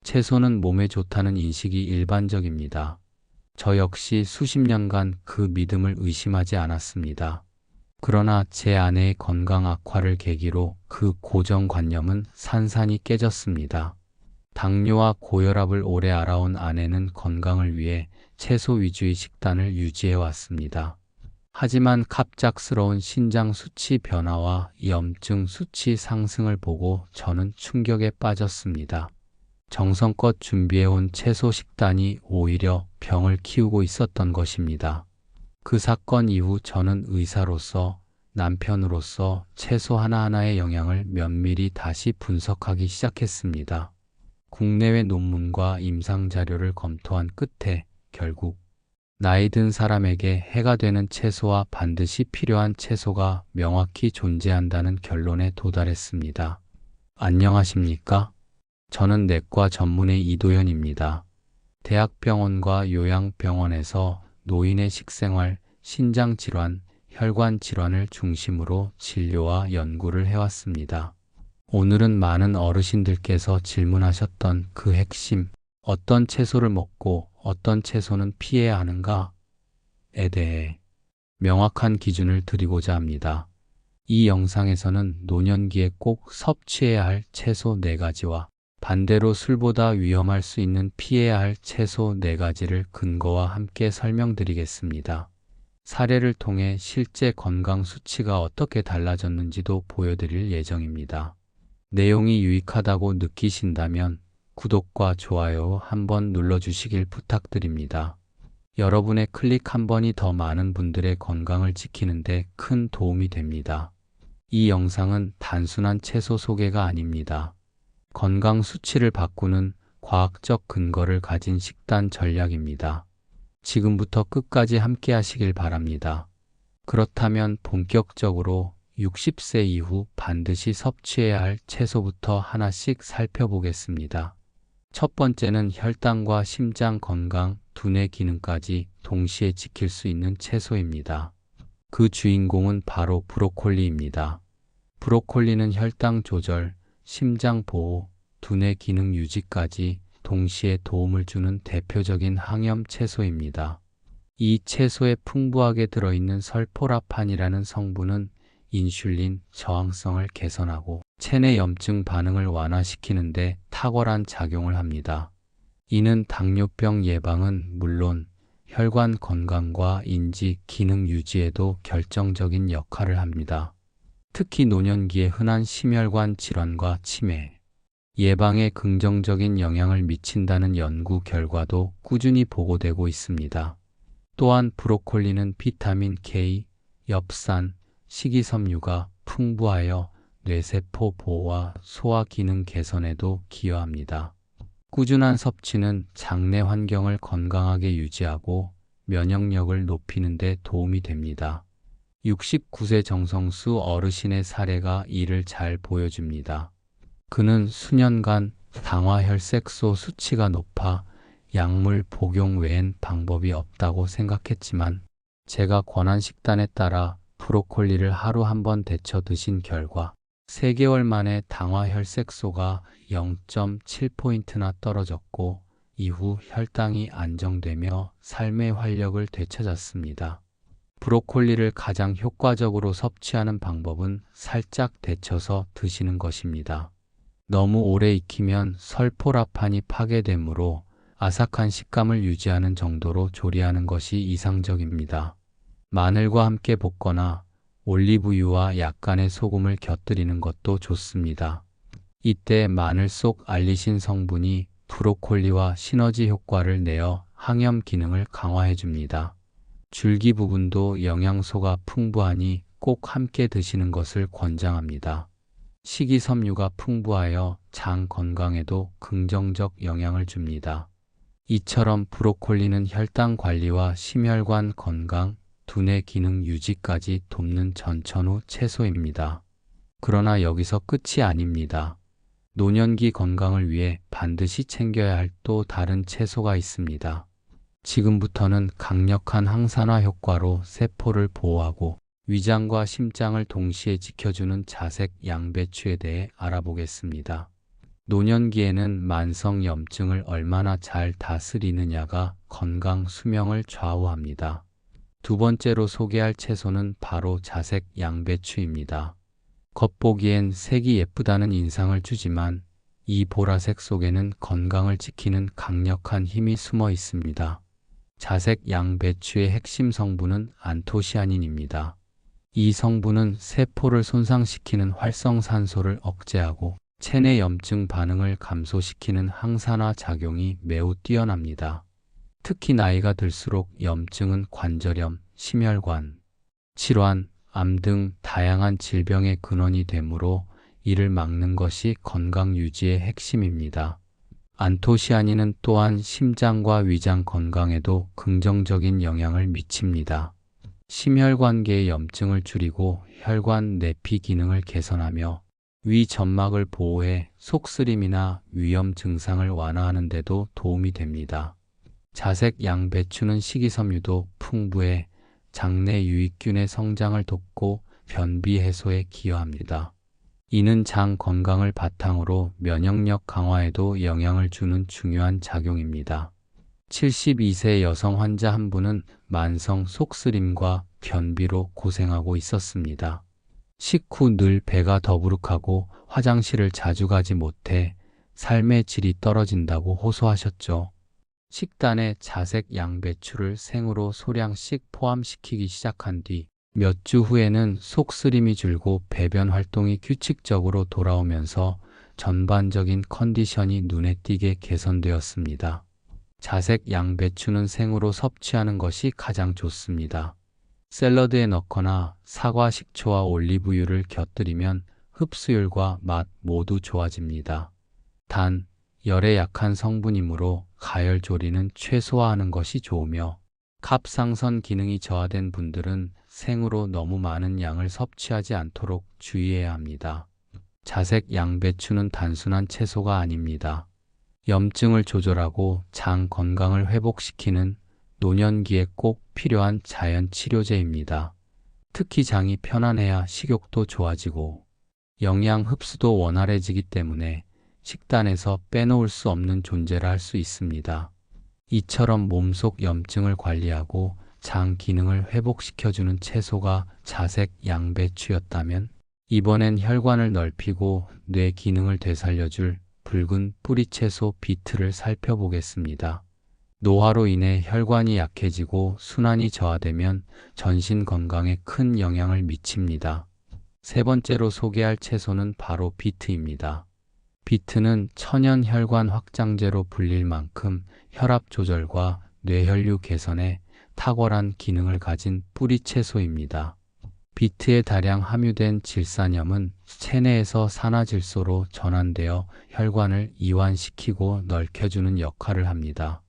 채소는 몸에 좋다는 인식이 일반적입니다. 저 역시 수십 년간 그 믿음을 의심하지 않았습니다. 그러나 제 아내의 건강 악화를 계기로 그 고정관념은 산산이 깨졌습니다. 당뇨와 고혈압을 오래 알아온 아내는 건강을 위해 채소 위주의 식단을 유지해 왔습니다. 하지만 갑작스러운 신장 수치 변화와 염증 수치 상승을 보고 저는 충격에 빠졌습니다. 정성껏 준비해온 채소 식단이 오히려 병을 키우고 있었던 것입니다. 그 사건 이후 저는 의사로서, 남편으로서 채소 하나하나의 영향을 면밀히 다시 분석하기 시작했습니다. 국내외 논문과 임상 자료를 검토한 끝에 결국 나이 든 사람에게 해가 되는 채소와 반드시 필요한 채소가 명확히 존재한다는 결론에 도달했습니다. 안녕하십니까? 저는 내과 전문의 이도현입니다. 대학병원과 요양병원에서 노인의 식생활, 신장질환, 혈관질환을 중심으로 진료와 연구를 해왔습니다. 오늘은 많은 어르신들께서 질문하셨던 그 핵심, 어떤 채소를 먹고 어떤 채소는 피해야 하는가에 대해 명확한 기준을 드리고자 합니다. 이 영상에서는 노년기에 꼭 섭취해야 할 채소 4가지와 반대로 술보다 위험할 수 있는 피해야 할 채소 4가지를 근거와 함께 설명드리겠습니다. 사례를 통해 실제 건강 수치가 어떻게 달라졌는지도 보여드릴 예정입니다. 내용이 유익하다고 느끼신다면 구독과 좋아요 한번 눌러주시길 부탁드립니다. 여러분의 클릭 한 번이 더 많은 분들의 건강을 지키는데 큰 도움이 됩니다. 이 영상은 단순한 채소 소개가 아닙니다. 건강 수치를 바꾸는 과학적 근거를 가진 식단 전략입니다. 지금부터 끝까지 함께 하시길 바랍니다. 그렇다면 본격적으로 60세 이후 반드시 섭취해야 할 채소부터 하나씩 살펴보겠습니다. 첫 번째는 혈당과 심장 건강, 두뇌 기능까지 동시에 지킬 수 있는 채소입니다. 그 주인공은 바로 브로콜리입니다. 브로콜리는 혈당 조절, 심장 보호, 두뇌 기능 유지까지 동시에 도움을 주는 대표적인 항염 채소입니다. 이 채소에 풍부하게 들어있는 설포라판이라는 성분은 인슐린 저항성을 개선하고 체내 염증 반응을 완화시키는 데 탁월한 작용을 합니다. 이는 당뇨병 예방은 물론 혈관 건강과 인지 기능 유지에도 결정적인 역할을 합니다. 특히 노년기에 흔한 심혈관 질환과 치매, 예방에 긍정적인 영향을 미친다는 연구 결과도 꾸준히 보고되고 있습니다. 또한 브로콜리는 비타민 K, 엽산, 식이섬유가 풍부하여 뇌세포 보호와 소화 기능 개선에도 기여합니다. 꾸준한 섭취는 장내 환경을 건강하게 유지하고 면역력을 높이는 데 도움이 됩니다. 69세 정성수 어르신의 사례가 이를 잘 보여줍니다. 그는 수년간 당화혈색소 수치가 높아 약물 복용 외엔 방법이 없다고 생각했지만 제가 권한 식단에 따라 브로콜리를 하루 한 번 데쳐 드신 결과 3개월 만에 당화혈색소가 0.7포인트나 떨어졌고 이후 혈당이 안정되며 삶의 활력을 되찾았습니다. 브로콜리를 가장 효과적으로 섭취하는 방법은 살짝 데쳐서 드시는 것입니다. 너무 오래 익히면 설포라판이 파괴되므로 아삭한 식감을 유지하는 정도로 조리하는 것이 이상적입니다. 마늘과 함께 볶거나 올리브유와 약간의 소금을 곁들이는 것도 좋습니다. 이때 마늘 속 알리신 성분이 브로콜리와 시너지 효과를 내어 항염 기능을 강화해 줍니다. 줄기 부분도 영양소가 풍부하니 꼭 함께 드시는 것을 권장합니다. 식이섬유가 풍부하여 장 건강에도 긍정적 영향을 줍니다. 이처럼 브로콜리는 혈당 관리와 심혈관 건강, 두뇌 기능 유지까지 돕는 전천후 채소입니다. 그러나 여기서 끝이 아닙니다. 노년기 건강을 위해 반드시 챙겨야 할 또 다른 채소가 있습니다. 지금부터는 강력한 항산화 효과로 세포를 보호하고 위장과 심장을 동시에 지켜주는 자색 양배추에 대해 알아보겠습니다. 노년기에는 만성 염증을 얼마나 잘 다스리느냐가 건강 수명을 좌우합니다. 두 번째로 소개할 채소는 바로 자색 양배추입니다. 겉보기엔 색이 예쁘다는 인상을 주지만 이 보라색 속에는 건강을 지키는 강력한 힘이 숨어 있습니다. 자색 양배추의 핵심 성분은 안토시아닌입니다. 이 성분은 세포를 손상시키는 활성산소를 억제하고 체내 염증 반응을 감소시키는 항산화 작용이 매우 뛰어납니다. 특히 나이가 들수록 염증은 관절염, 심혈관, 질환, 암 등 다양한 질병의 근원이 되므로 이를 막는 것이 건강 유지의 핵심입니다. 안토시아닌은 또한 심장과 위장 건강에도 긍정적인 영향을 미칩니다. 심혈관계의 염증을 줄이고 혈관 내피 기능을 개선하며 위 점막을 보호해 속쓰림이나 위염 증상을 완화하는 데도 도움이 됩니다. 자색 양배추는 식이섬유도 풍부해 장내 유익균의 성장을 돕고 변비 해소에 기여합니다. 이는 장 건강을 바탕으로 면역력 강화에도 영향을 주는 중요한 작용입니다. 72세 여성 환자 한 분은 만성 속쓰림과 변비로 고생하고 있었습니다. 식후 늘 배가 더부룩하고 화장실을 자주 가지 못해 삶의 질이 떨어진다고 호소하셨죠. 식단에 자색 양배추를 생으로 소량씩 포함시키기 시작한 뒤 몇 주 후에는 속쓰림이 줄고 배변 활동이 규칙적으로 돌아오면서 전반적인 컨디션이 눈에 띄게 개선되었습니다. 자색 양배추는 생으로 섭취하는 것이 가장 좋습니다. 샐러드에 넣거나 사과 식초와 올리브유를 곁들이면 흡수율과 맛 모두 좋아집니다. 단, 열에 약한 성분이므로 가열 조리는 최소화하는 것이 좋으며 갑상선 기능이 저하된 분들은 생으로 너무 많은 양을 섭취하지 않도록 주의해야 합니다. 자색 양배추는 단순한 채소가 아닙니다. 염증을 조절하고 장 건강을 회복시키는 노년기에 꼭 필요한 자연 치료제입니다. 특히 장이 편안해야 식욕도 좋아지고 영양 흡수도 원활해지기 때문에 식단에서 빼놓을 수 없는 존재라 할 수 있습니다. 이처럼 몸속 염증을 관리하고 장 기능을 회복시켜주는 채소가 자색 양배추였다면 이번엔 혈관을 넓히고 뇌 기능을 되살려줄 붉은 뿌리채소 비트를 살펴보겠습니다. 노화로 인해 혈관이 약해지고 순환이 저하되면 전신 건강에 큰 영향을 미칩니다. 세 번째로 소개할 채소는 바로 비트입니다. 비트는 천연 혈관 확장제로 불릴 만큼 혈압 조절과 뇌혈류 개선에 탁월한 기능을 가진 뿌리채소입니다. 비트에 다량 함유된 질산염은 체내에서 산화질소로 전환되어 혈관을 이완시키고 넓혀주는 역할을 합니다.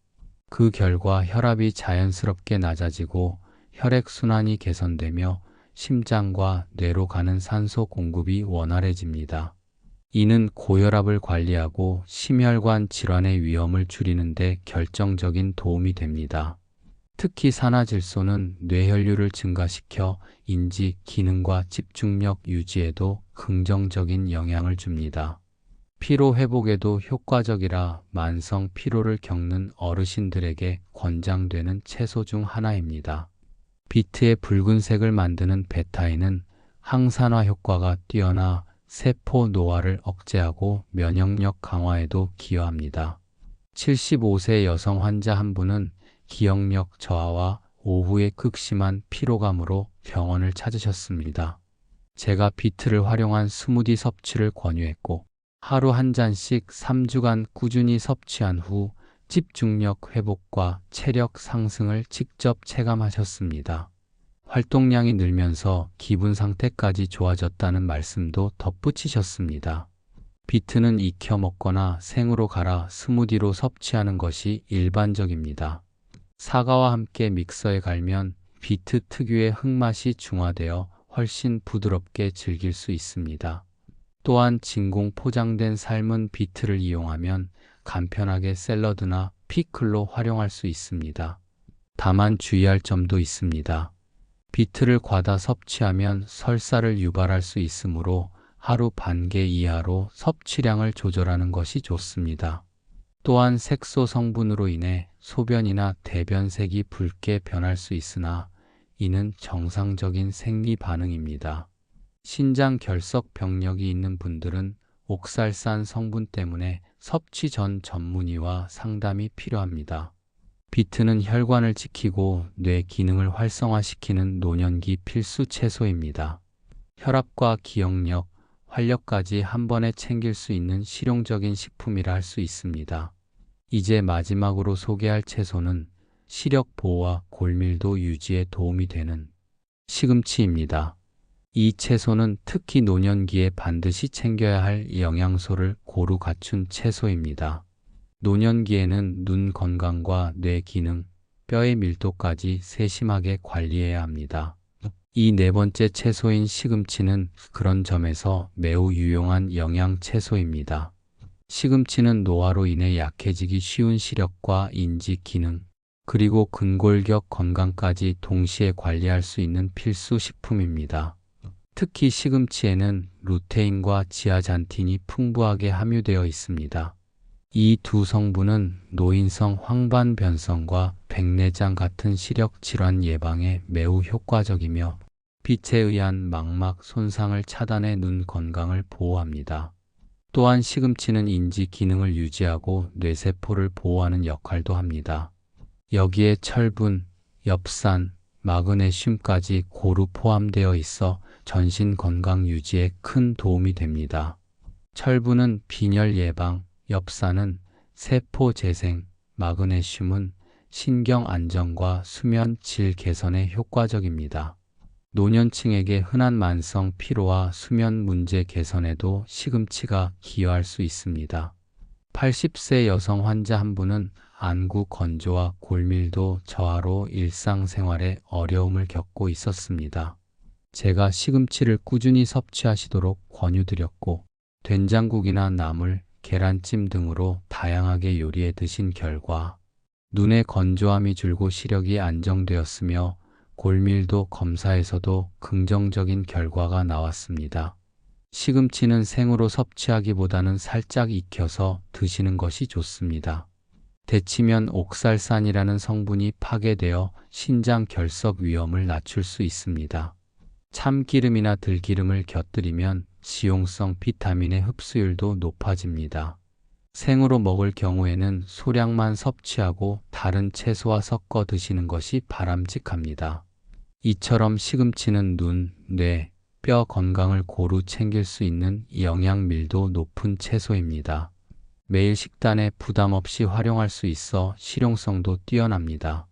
그 결과 혈압이 자연스럽게 낮아지고 혈액순환이 개선되며 심장과 뇌로 가는 산소 공급이 원활해집니다. 이는 고혈압을 관리하고 심혈관 질환의 위험을 줄이는 데 결정적인 도움이 됩니다. 특히 산화질소는 뇌혈류를 증가시켜 인지 기능과 집중력 유지에도 긍정적인 영향을 줍니다. 피로 회복에도 효과적이라 만성 피로를 겪는 어르신들에게 권장되는 채소 중 하나입니다. 비트의 붉은색을 만드는 베타인은 항산화 효과가 뛰어나 세포 노화를 억제하고 면역력 강화에도 기여합니다. 75세 여성 환자 한 분은 기억력 저하와 오후에 극심한 피로감으로 병원을 찾으셨습니다. 제가 비트를 활용한 스무디 섭취를 권유했고 하루 한 잔씩 3주간 꾸준히 섭취한 후 집중력 회복과 체력 상승을 직접 체감하셨습니다. 활동량이 늘면서 기분 상태까지 좋아졌다는 말씀도 덧붙이셨습니다. 비트는 익혀 먹거나 생으로 갈아 스무디로 섭취하는 것이 일반적입니다. 사과와 함께 믹서에 갈면 비트 특유의 흙맛이 중화되어 훨씬 부드럽게 즐길 수 있습니다. 또한 진공 포장된 삶은 비트를 이용하면 간편하게 샐러드나 피클로 활용할 수 있습니다. 다만 주의할 점도 있습니다. 비트를 과다 섭취하면 설사를 유발할 수 있으므로 하루 반 개 이하로 섭취량을 조절하는 것이 좋습니다. 또한 색소 성분으로 인해 소변이나 대변색이 붉게 변할 수 있으나 이는 정상적인 생리 반응입니다. 신장 결석 병력이 있는 분들은 옥살산 성분 때문에 섭취 전 전문의와 상담이 필요합니다. 비트는 혈관을 지키고 뇌 기능을 활성화시키는 노년기 필수 채소입니다. 혈압과 기억력, 활력까지 한 번에 챙길 수 있는 실용적인 식품이라 할 수 있습니다. 이제 마지막으로 소개할 채소는 시력 보호와 골밀도 유지에 도움이 되는 시금치입니다. 이 채소는 특히 노년기에 반드시 챙겨야 할 영양소를 고루 갖춘 채소입니다. 노년기에는 눈 건강과 뇌 기능, 뼈의 밀도까지 세심하게 관리해야 합니다. 이 네 번째 채소인 시금치는 그런 점에서 매우 유용한 영양 채소입니다. 시금치는 노화로 인해 약해지기 쉬운 시력과 인지 기능, 그리고 근골격 건강까지 동시에 관리할 수 있는 필수 식품입니다. 특히 시금치에는 루테인과 지아잔틴이 풍부하게 함유되어 있습니다. 이 두 성분은 노인성 황반변성과 백내장 같은 시력 질환 예방에 매우 효과적이며 빛에 의한 망막 손상을 차단해 눈 건강을 보호합니다. 또한 시금치는 인지 기능을 유지하고 뇌세포를 보호하는 역할도 합니다. 여기에 철분, 엽산, 마그네슘까지 고루 포함되어 있어 전신 건강 유지에 큰 도움이 됩니다. 철분은 빈혈 예방, 엽산은 세포 재생, 마그네슘은 신경 안정과 수면 질 개선에 효과적입니다. 노년층에게 흔한 만성 피로와 수면 문제 개선에도 시금치가 기여할 수 있습니다. 80세 여성 환자 한 분은 안구 건조와 골밀도 저하로 일상생활에 어려움을 겪고 있었습니다. 제가 시금치를 꾸준히 섭취하시도록 권유드렸고 된장국이나 나물, 계란찜 등으로 다양하게 요리해 드신 결과 눈의 건조함이 줄고 시력이 안정되었으며 골밀도 검사에서도 긍정적인 결과가 나왔습니다. 시금치는 생으로 섭취하기보다는 살짝 익혀서 드시는 것이 좋습니다. 데치면 옥살산이라는 성분이 파괴되어 신장 결석 위험을 낮출 수 있습니다. 참기름이나 들기름을 곁들이면 지용성 비타민의 흡수율도 높아집니다. 생으로 먹을 경우에는 소량만 섭취하고 다른 채소와 섞어 드시는 것이 바람직합니다. 이처럼 시금치는 눈, 뇌, 뼈 건강을 고루 챙길 수 있는 영양밀도 높은 채소입니다. 매일 식단에 부담 없이 활용할 수 있어 실용성도 뛰어납니다.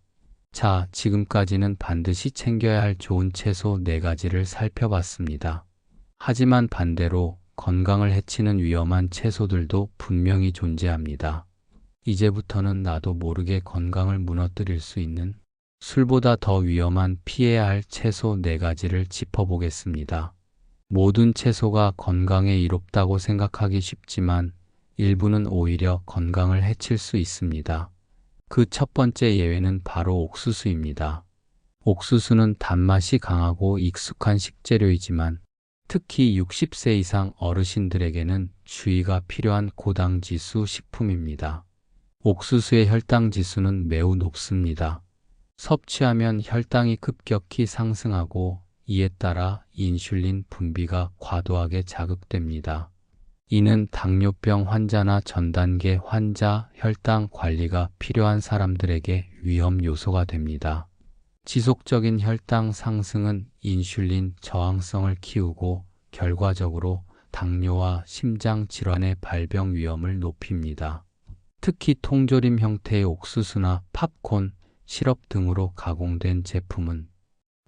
자, 지금까지는 반드시 챙겨야 할 좋은 채소 4가지를 살펴봤습니다. 하지만 반대로 건강을 해치는 위험한 채소들도 분명히 존재합니다. 이제부터는 나도 모르게 건강을 무너뜨릴 수 있는 술보다 더 위험한 피해야 할 채소 4가지를 짚어보겠습니다. 모든 채소가 건강에 이롭다고 생각하기 쉽지만 일부는 오히려 건강을 해칠 수 있습니다. 그 첫 번째 예외는 바로 옥수수입니다. 옥수수는 단맛이 강하고 익숙한 식재료이지만 특히 60세 이상 어르신들에게는 주의가 필요한 고당지수 식품입니다. 옥수수의 혈당 지수는 매우 높습니다. 섭취하면 혈당이 급격히 상승하고 이에 따라 인슐린 분비가 과도하게 자극됩니다. 이는 당뇨병 환자나 전단계 환자, 혈당 관리가 필요한 사람들에게 위험 요소가 됩니다. 지속적인 혈당 상승은 인슐린 저항성을 키우고 결과적으로 당뇨와 심장 질환의 발병 위험을 높입니다. 특히 통조림 형태의 옥수수나 팝콘, 시럽 등으로 가공된 제품은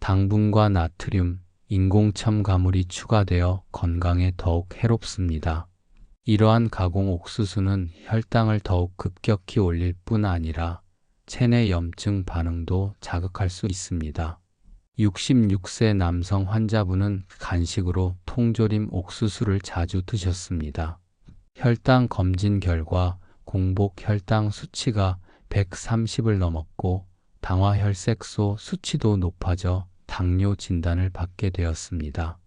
당분과 나트륨, 인공첨가물이 추가되어 건강에 더욱 해롭습니다. 이러한 가공 옥수수는 혈당을 더욱 급격히 올릴 뿐 아니라 체내 염증 반응도 자극할 수 있습니다. 66세 남성 환자분은 간식으로 통조림 옥수수를 자주 드셨습니다. 혈당 검진 결과 공복 혈당 수치가 130을 넘었고 당화혈색소 수치도 높아져 당뇨 진단을 받게 되었습니다.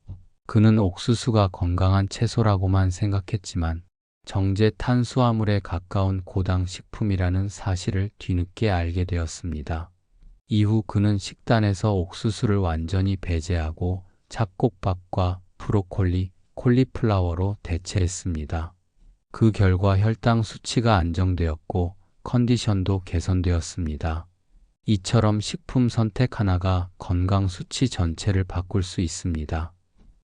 그는 옥수수가 건강한 채소라고만 생각했지만 정제 탄수화물에 가까운 고당 식품이라는 사실을 뒤늦게 알게 되었습니다. 이후 그는 식단에서 옥수수를 완전히 배제하고 잡곡밥과 브로콜리, 콜리플라워로 대체했습니다. 그 결과 혈당 수치가 안정되었고 컨디션도 개선되었습니다. 이처럼 식품 선택 하나가 건강 수치 전체를 바꿀 수 있습니다.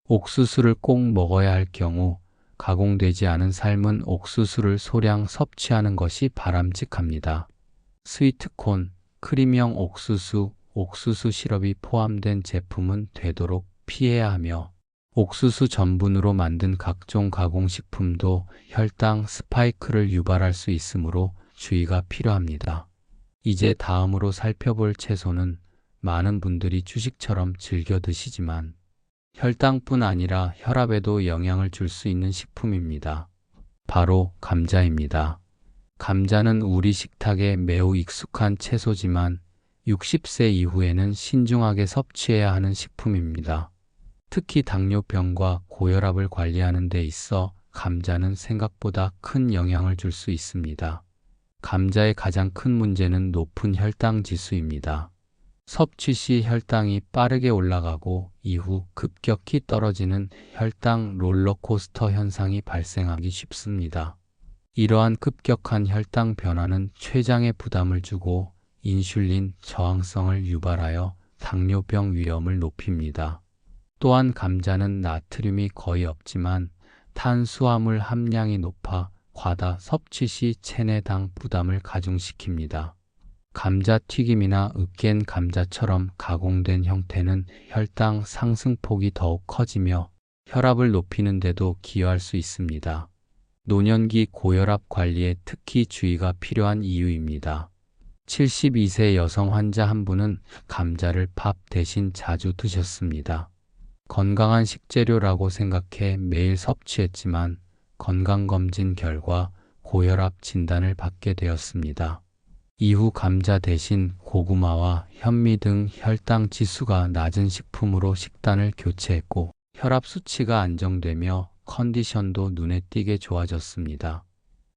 옥수수를 꼭 먹어야 할 경우 가공되지 않은 삶은 옥수수를 소량 섭취하는 것이 바람직합니다. 스위트콘, 크림형 옥수수, 옥수수 시럽이 포함된 제품은 되도록 피해야 하며 옥수수 전분으로 만든 각종 가공식품도 혈당 스파이크를 유발할 수 있으므로 주의가 필요합니다. 이제 다음으로 살펴볼 채소는 많은 분들이 주식처럼 즐겨 드시지만 혈당뿐 아니라 혈압에도 영향을 줄 수 있는 식품입니다. 바로 감자입니다. 감자는 우리 식탁에 매우 익숙한 채소지만 60세 이후에는 신중하게 섭취해야 하는 식품입니다. 특히 당뇨병과 고혈압을 관리하는 데 있어 감자는 생각보다 큰 영향을 줄 수 있습니다. 감자의 가장 큰 문제는 높은 혈당 지수입니다. 섭취 시 혈당이 빠르게 올라가고 이후 급격히 떨어지는 혈당 롤러코스터 현상이 발생하기 쉽습니다. 이러한 급격한 혈당 변화는 췌장에 부담을 주고 인슐린 저항성을 유발하여 당뇨병 위험을 높입니다. 또한 감자는 나트륨이 거의 없지만 탄수화물 함량이 높아 과다 섭취 시 체내당 부담을 가중시킵니다. 감자튀김이나 으깬 감자처럼 가공된 형태는 혈당 상승폭이 더욱 커지며 혈압을 높이는 데도 기여할 수 있습니다. 노년기 고혈압 관리에 특히 주의가 필요한 이유입니다. 72세 여성 환자 한 분은 감자를 밥 대신 자주 드셨습니다. 건강한 식재료라고 생각해 매일 섭취했지만 건강검진 결과 고혈압 진단을 받게 되었습니다. 이후 감자 대신 고구마와 현미 등 혈당 지수가 낮은 식품으로 식단을 교체했고 혈압 수치가 안정되며 컨디션도 눈에 띄게 좋아졌습니다.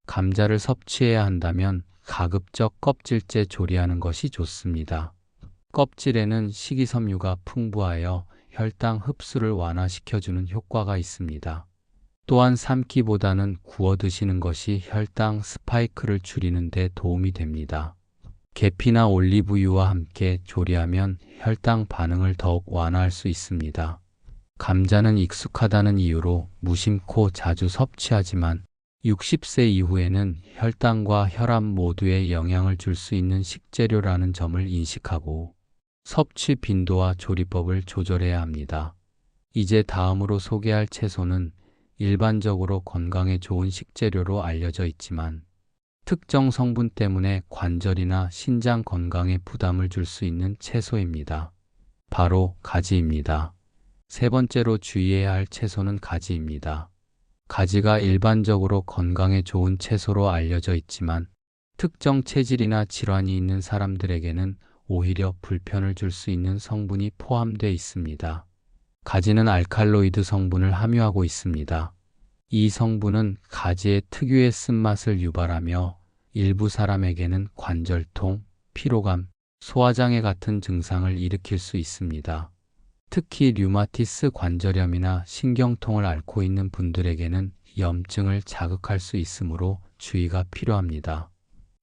감자를 섭취해야 한다면 가급적 껍질째 조리하는 것이 좋습니다. 껍질에는 식이섬유가 풍부하여 혈당 흡수를 완화시켜주는 효과가 있습니다. 또한 삶기보다는 구워 드시는 것이 혈당 스파이크를 줄이는 데 도움이 됩니다. 계피나 올리브유와 함께 조리하면 혈당 반응을 더욱 완화할 수 있습니다. 감자는 익숙하다는 이유로 무심코 자주 섭취하지만 60세 이후에는 혈당과 혈압 모두에 영향을 줄 수 있는 식재료라는 점을 인식하고 섭취 빈도와 조리법을 조절해야 합니다. 이제 다음으로 소개할 채소는 일반적으로 건강에 좋은 식재료로 알려져 있지만 특정 성분 때문에 관절이나 신장 건강에 부담을 줄 수 있는 채소입니다. 바로 가지입니다. 세 번째로 주의해야 할 채소는 가지입니다. 가지가 일반적으로 건강에 좋은 채소로 알려져 있지만 특정 체질이나 질환이 있는 사람들에게는 오히려 불편을 줄 수 있는 성분이 포함되어 있습니다. 가지는 알칼로이드 성분을 함유하고 있습니다. 이 성분은 가지의 특유의 쓴맛을 유발하며 일부 사람에게는 관절통, 피로감, 소화장애 같은 증상을 일으킬 수 있습니다. 특히 류마티스 관절염이나 신경통을 앓고 있는 분들에게는 염증을 자극할 수 있으므로 주의가 필요합니다.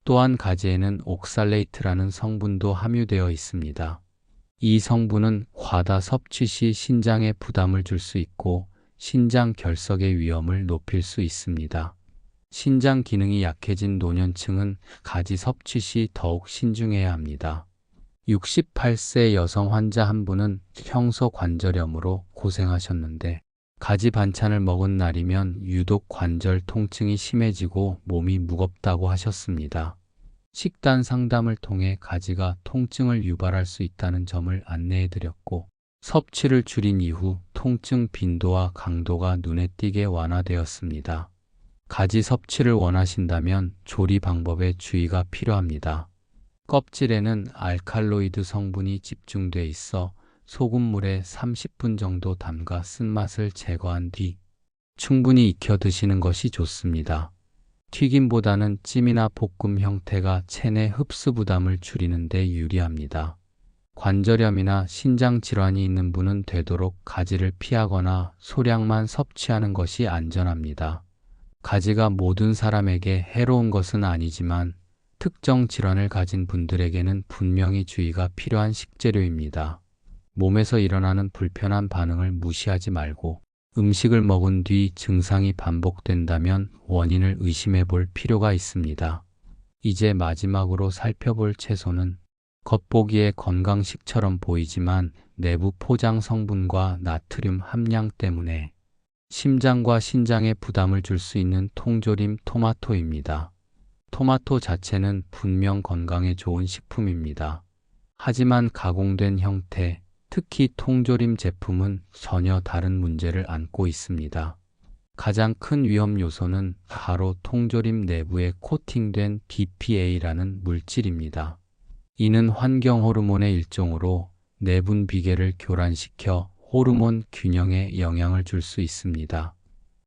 또한 가지에는 옥살레이트라는 성분도 함유되어 있습니다. 이 성분은 과다 섭취 시 신장에 부담을 줄 수 있고 신장 결석의 위험을 높일 수 있습니다. 신장 기능이 약해진 노년층은 가지 섭취 시 더욱 신중해야 합니다. 68세 여성 환자 한 분은 평소 관절염으로 고생하셨는데 가지 반찬을 먹은 날이면 유독 관절 통증이 심해지고 몸이 무겁다고 하셨습니다. 식단 상담을 통해 가지가 통증을 유발할 수 있다는 점을 안내해 드렸고 섭취를 줄인 이후 통증 빈도와 강도가 눈에 띄게 완화되었습니다. 가지 섭취를 원하신다면 조리 방법에 주의가 필요합니다. 껍질에는 알칼로이드 성분이 집중돼 있어 소금물에 30분 정도 담가 쓴맛을 제거한 뒤 충분히 익혀 드시는 것이 좋습니다. 튀김보다는 찜이나 볶음 형태가 체내 흡수 부담을 줄이는 데 유리합니다. 관절염이나 신장 질환이 있는 분은 되도록 가지를 피하거나 소량만 섭취하는 것이 안전합니다. 가지가 모든 사람에게 해로운 것은 아니지만 특정 질환을 가진 분들에게는 분명히 주의가 필요한 식재료입니다. 몸에서 일어나는 불편한 반응을 무시하지 말고 음식을 먹은 뒤 증상이 반복된다면 원인을 의심해 볼 필요가 있습니다. 이제 마지막으로 살펴볼 채소는 겉보기에 건강식처럼 보이지만 내부 포장 성분과 나트륨 함량 때문에 심장과 신장에 부담을 줄 수 있는 통조림 토마토입니다. 토마토 자체는 분명 건강에 좋은 식품입니다. 하지만 가공된 형태, 특히 통조림 제품은 전혀 다른 문제를 안고 있습니다. 가장 큰 위험 요소는 바로 통조림 내부에 코팅된 BPA라는 물질입니다. 이는 환경 호르몬의 일종으로 내분 비계를 교란시켜 호르몬 균형에 영향을 줄 수 있습니다.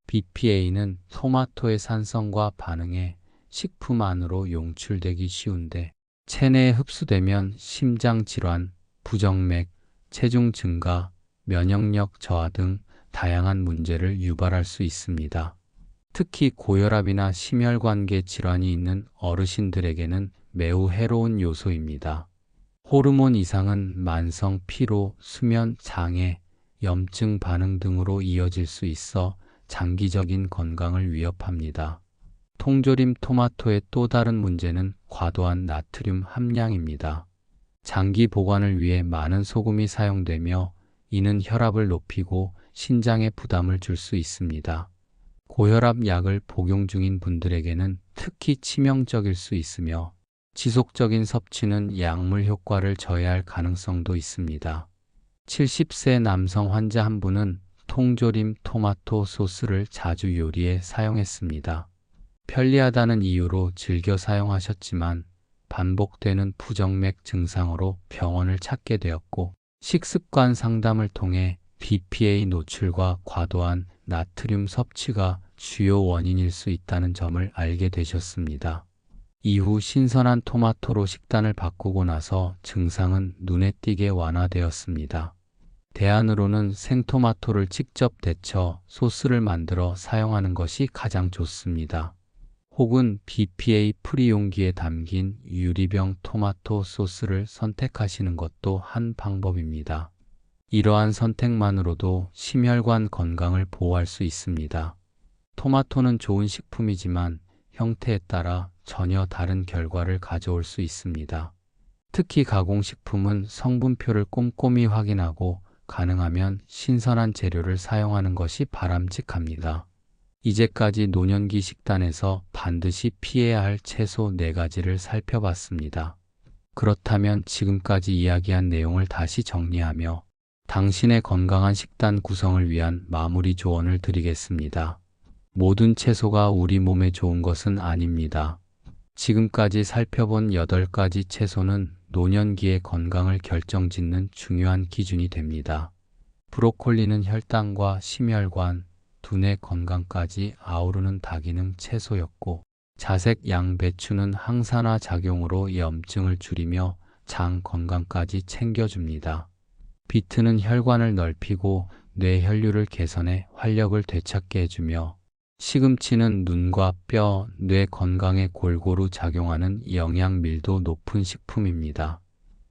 BPA는 토마토의 산성과 반응해 식품 안으로 용출되기 쉬운데 체내에 흡수되면 심장 질환, 부정맥, 체중 증가, 면역력 저하 등 다양한 문제를 유발할 수 있습니다. 특히 고혈압이나 심혈관계 질환이 있는 어르신들에게는 매우 해로운 요소입니다. 호르몬 이상은 만성 피로, 수면 장애, 염증 반응 등으로 이어질 수 있어 장기적인 건강을 위협합니다. 통조림 토마토의 또 다른 문제는 과도한 나트륨 함량입니다. 장기 보관을 위해 많은 소금이 사용되며 이는 혈압을 높이고 신장에 부담을 줄 수 있습니다. 고혈압 약을 복용 중인 분들에게는 특히 치명적일 수 있으며 지속적인 섭취는 약물 효과를 저해할 가능성도 있습니다. 70세 남성 환자 한 분은 통조림 토마토 소스를 자주 요리에 사용했습니다. 편리하다는 이유로 즐겨 사용하셨지만 반복되는 부정맥 증상으로 병원을 찾게 되었고 식습관 상담을 통해 BPA 노출과 과도한 나트륨 섭취가 주요 원인일 수 있다는 점을 알게 되셨습니다. 이후 신선한 토마토로 식단을 바꾸고 나서 증상은 눈에 띄게 완화되었습니다. 대안으로는 생토마토를 직접 데쳐 소스를 만들어 사용하는 것이 가장 좋습니다. 혹은 BPA 프리 용기에 담긴 유리병 토마토 소스를 선택하시는 것도 한 방법입니다. 이러한 선택만으로도 심혈관 건강을 보호할 수 있습니다. 토마토는 좋은 식품이지만 형태에 따라 전혀 다른 결과를 가져올 수 있습니다. 특히 가공식품은 성분표를 꼼꼼히 확인하고 가능하면 신선한 재료를 사용하는 것이 바람직합니다. 이제까지 노년기 식단에서 반드시 피해야 할 채소 4가지를 살펴봤습니다. 그렇다면 지금까지 이야기한 내용을 다시 정리하며 당신의 건강한 식단 구성을 위한 마무리 조언을 드리겠습니다. 모든 채소가 우리 몸에 좋은 것은 아닙니다. 지금까지 살펴본 8가지 채소는 노년기의 건강을 결정짓는 중요한 기준이 됩니다. 브로콜리는 혈당과 심혈관, 두뇌 건강까지 아우르는 다기능 채소였고 자색 양배추는 항산화 작용으로 염증을 줄이며 장 건강까지 챙겨줍니다. 비트는 혈관을 넓히고 뇌 혈류를 개선해 활력을 되찾게 해주며 시금치는 눈과 뼈, 뇌 건강에 골고루 작용하는 영양 밀도 높은 식품입니다.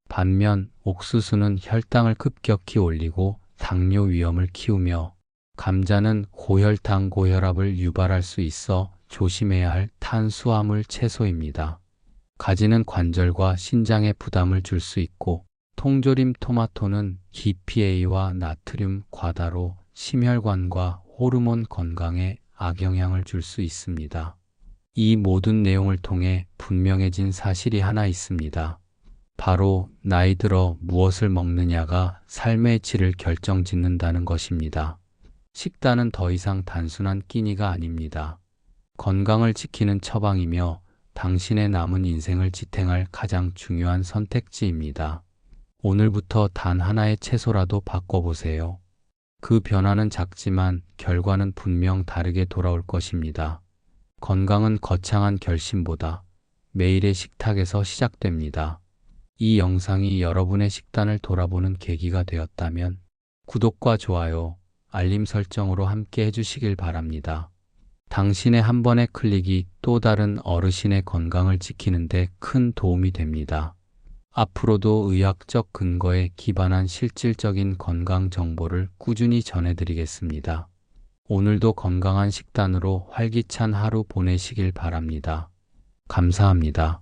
반면 옥수수는 혈당을 급격히 올리고 당뇨 위험을 키우며 감자는 고혈당, 고혈압을 유발할 수 있어 조심해야 할 탄수화물 채소입니다. 가지는 관절과 신장에 부담을 줄 수 있고 통조림 토마토는 BPA와 나트륨 과다로 심혈관과 호르몬 건강에 악영향을 줄 수 있습니다. 이 모든 내용을 통해 분명해진 사실이 하나 있습니다. 바로 나이 들어 무엇을 먹느냐가 삶의 질을 결정짓는다는 것입니다. 식단은 더 이상 단순한 끼니가 아닙니다. 건강을 지키는 처방이며 당신의 남은 인생을 지탱할 가장 중요한 선택지입니다. 오늘부터 단 하나의 채소라도 바꿔보세요. 그 변화는 작지만 결과는 분명 다르게 돌아올 것입니다. 건강은 거창한 결심보다 매일의 식탁에서 시작됩니다. 이 영상이 여러분의 식단을 돌아보는 계기가 되었다면 구독과 좋아요, 알림 설정으로 함께 해주시길 바랍니다. 당신의 한 번의 클릭이 또 다른 어르신의 건강을 지키는 데 큰 도움이 됩니다. 앞으로도 의학적 근거에 기반한 실질적인 건강 정보를 꾸준히 전해드리겠습니다. 오늘도 건강한 식단으로 활기찬 하루 보내시길 바랍니다. 감사합니다.